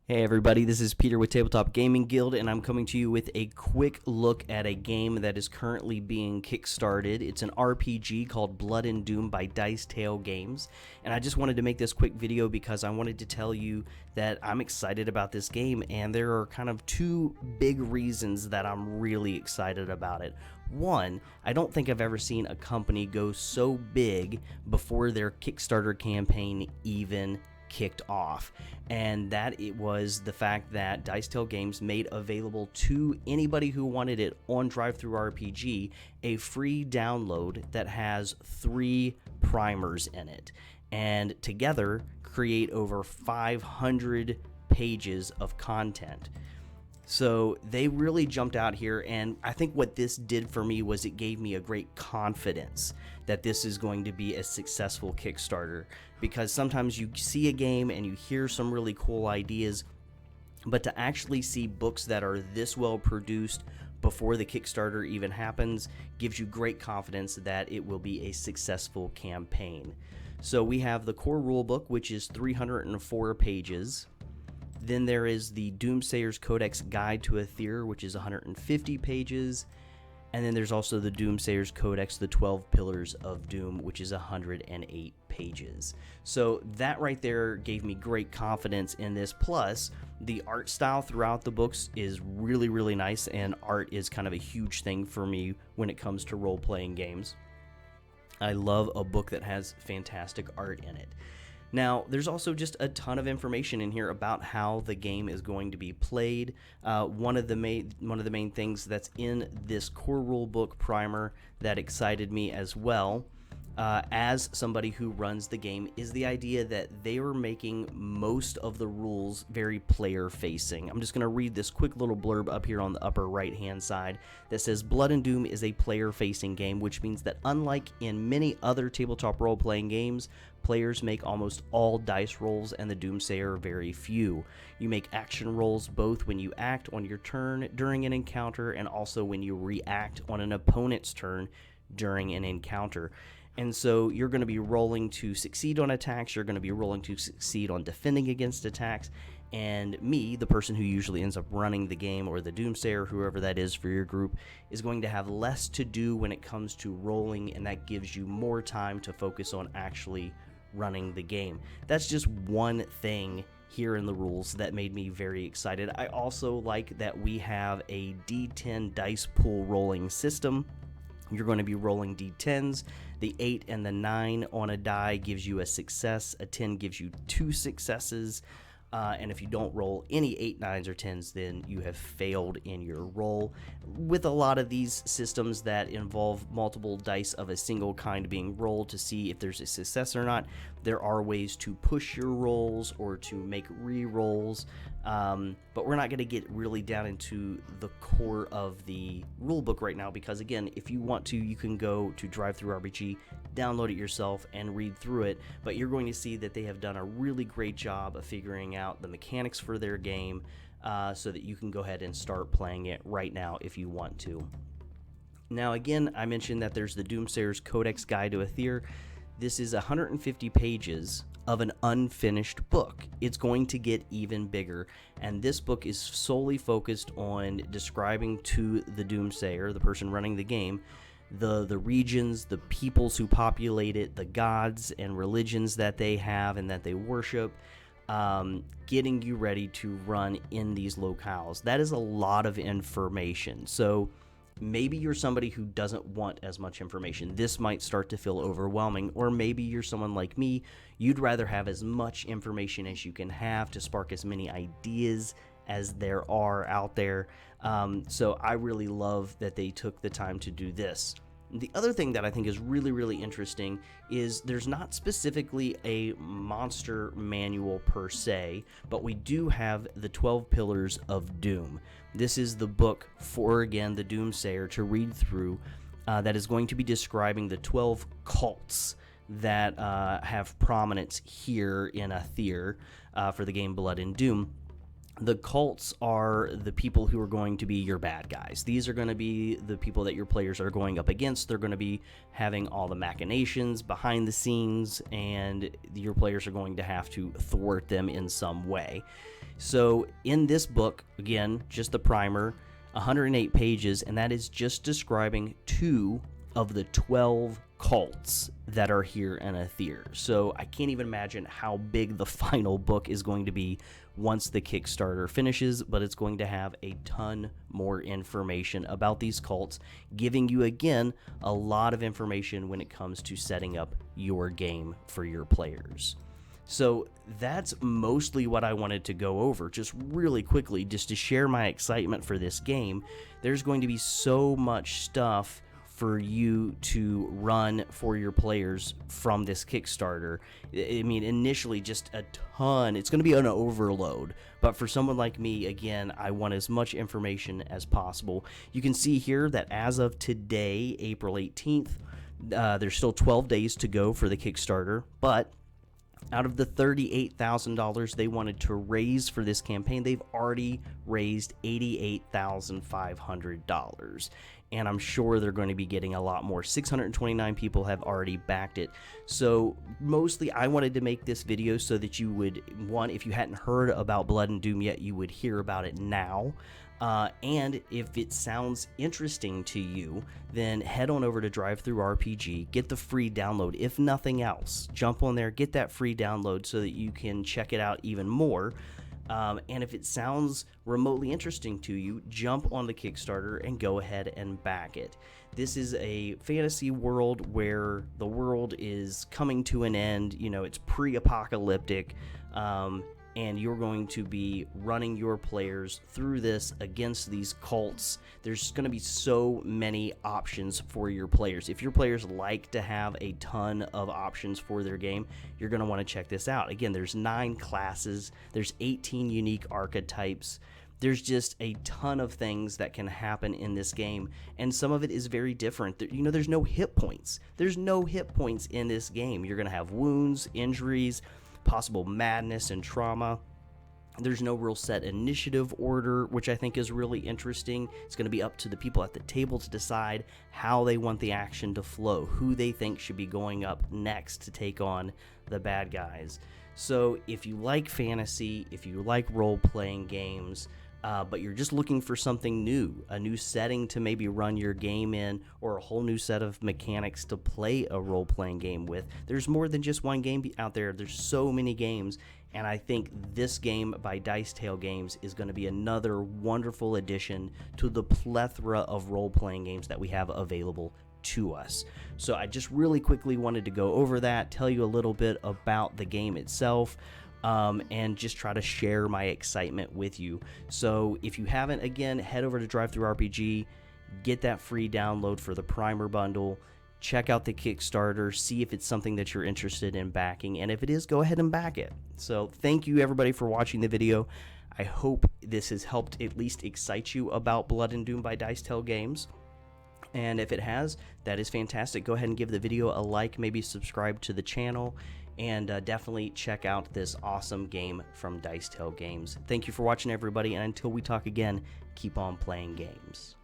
Hey everybody, this is Peter with Tabletop Gaming Guild, and I'm coming to you with a quick look at a game that is currently being kickstarted. It's an RPG called Blood and Doom by Dice Tale Games, and I just wanted to make this quick video because I wanted to tell you that I'm excited about this game, and there are kind of two big reasons that I'm really excited about it. One, I don't think I've ever seen a company go so big before their Kickstarter campaign even kicked off, and that it was the fact that Dice Tale Games made available to anybody who wanted it on DriveThruRPG a free download that has 3 primers in it, and together create over 500 pages of content. So they really jumped out here, and I think what this did for me was it gave me a great confidence that this is going to be a successful Kickstarter, because sometimes you see a game and you hear some really cool ideas, but to actually see books that are this well produced before the Kickstarter even happens gives you great confidence that it will be a successful campaign. So we have the core rulebook, which is 304 pages. Then there is the Doomsayer's Codex Guide to Aether, which is 150 pages. And then there's also the Doomsayer's Codex, the 12 Pillars of Doom, which is 108 pages. So that right there gave me great confidence in this. Plus, the art style throughout the books is really, really nice, and art is kind of a huge thing for me when it comes to role-playing games. I love a book that has fantastic art in it. Now, there's also just a ton of information in here about how the game is going to be played. One of the main things that's in this core rulebook primer that excited me as well, as somebody who runs the game, is the idea that they are making most of the rules very player facing. I'm just going to read this quick little blurb up here on the upper right hand side that says Blood and Doom is a player facing game, which means that unlike in many other tabletop role playing games, players make almost all dice rolls, and the Doomsayer very few. You make action rolls both when you act on your turn during an encounter and also when you react on an opponent's turn during an encounter. And so you're going to be rolling to succeed on attacks, you're going to be rolling to succeed on defending against attacks, and me, the person who usually ends up running the game, or the Doomsayer, whoever that is for your group, is going to have less to do when it comes to rolling, and that gives you more time to focus on actually running the game. That's just one thing here in the rules that made me very excited. I also like that we have a D10 dice pool rolling system. You're going to be rolling D10s. The 8 and the 9 on a die gives you a success. A 10 gives you 2 successes. And if you don't roll any 8, 9s, or 10s, then you have failed in your roll. With a lot of these systems that involve multiple dice of a single kind being rolled to see if there's a success or not, there are ways to push your rolls or to make re-rolls. But we're not going to get really down into the core of the rulebook right now, because again, if you want to, you can go to DriveThruRPG, download it yourself, and read through it. But you're going to see that they have done a really great job of figuring out the mechanics for their game, so that you can go ahead and start playing it right now if you want to. Now again, I mentioned that there's the Doomsayer's Codex Guide to Aether. This is 150 pages of an unfinished book. It's going to get even bigger, and this book is solely focused on describing to the Doomsayer, the person running the game, the regions, the peoples who populate it, the gods and religions that they have and that they worship, getting you ready to run in these locales. That is a lot of information. So maybe you're somebody who doesn't want as much information. This might start to feel overwhelming, or maybe you're someone like me. You'd rather have as much information as you can have to spark as many ideas as there are out there. So I really love that they took the time to do this. The other thing that I think is really, really interesting is there's not specifically a monster manual per se, but we do have the 12 Pillars of Doom. This is the book for, again, the Doomsayer to read through, that is going to be describing the 12 cults that have prominence here in Aether for the game Blood and Doom. The cults are the people who are going to be your bad guys. These are going to be the people that your players are going up against. They're going to be having all the machinations behind the scenes, and your players are going to have to thwart them in some way. So in this book, again, just the primer, 108 pages, and that is just describing 2 of the 12 cults that are here in Aether. So I can't even imagine how big the final book is going to be once the Kickstarter finishes, but it's going to have a ton more information about these cults, giving you, again, a lot of information when it comes to setting up your game for your players. So that's mostly what I wanted to go over, just really quickly, just to share my excitement for this game. There's going to be so much stuff for you to run for your players from this Kickstarter. I mean, initially just a ton. It's going to be an overload, but for someone like me, again, I want as much information as possible. You can see here that as of today, April 18th, there's still 12 days to go for the Kickstarter, but out of the $38,000 they wanted to raise for this campaign, they've already raised $88,500. And I'm sure they're going to be getting a lot more. 629 people have already backed it. So mostly I wanted to make this video so that you would, one, if you hadn't heard about Blood and Doom yet, you would hear about it now. And if it sounds interesting to you, then head on over to DriveThruRPG, get the free download. If nothing else, jump on there, get that free download so that you can check it out even more. And if it sounds remotely interesting to you, jump on the Kickstarter and go ahead and back it. This is a fantasy world where the world is coming to an end. You know, it's pre-apocalyptic. And you're going to be running your players through this against these cults. There's going to be so many options for your players. If your players like to have a ton of options for their game, you're going to want to check this out. Again, there's 9 classes, there's 18 unique archetypes. There's just a ton of things that can happen in this game, and some of it is very different. You know, there's no hit points. There's no hit points in this game. You're going to have wounds, injuries, possible madness and trauma. There's no real set initiative order, which I think is really interesting. It's going to be up to the people at the table to decide how they want the action to flow, who they think should be going up next to take on the bad guys. So if you like fantasy, if you like role-playing games, but you're just looking for something new, a new setting to maybe run your game in, or a whole new set of mechanics to play a role-playing game with, there's more than just one game out there. There's so many games, and I think this game by Dice Tale Games is going to be another wonderful addition to the plethora of role-playing games that we have available to us. So I just really quickly wanted to go over that, tell you a little bit about the game itself, and just try to share my excitement with you. So if you haven't, again, head over to DriveThruRPG, get that free download for the primer bundle, check out the Kickstarter, see if it's something that you're interested in backing, and if it is, go ahead and back it. So thank you everybody for watching the video. I hope this has helped at least excite you about Blood and Doom by Dice Tale Games. And if it has, that is fantastic. Go ahead and give the video a like, maybe subscribe to the channel, and definitely check out this awesome game from Dice Tale Games. Thank you for watching, everybody, and until we talk again, keep on playing games.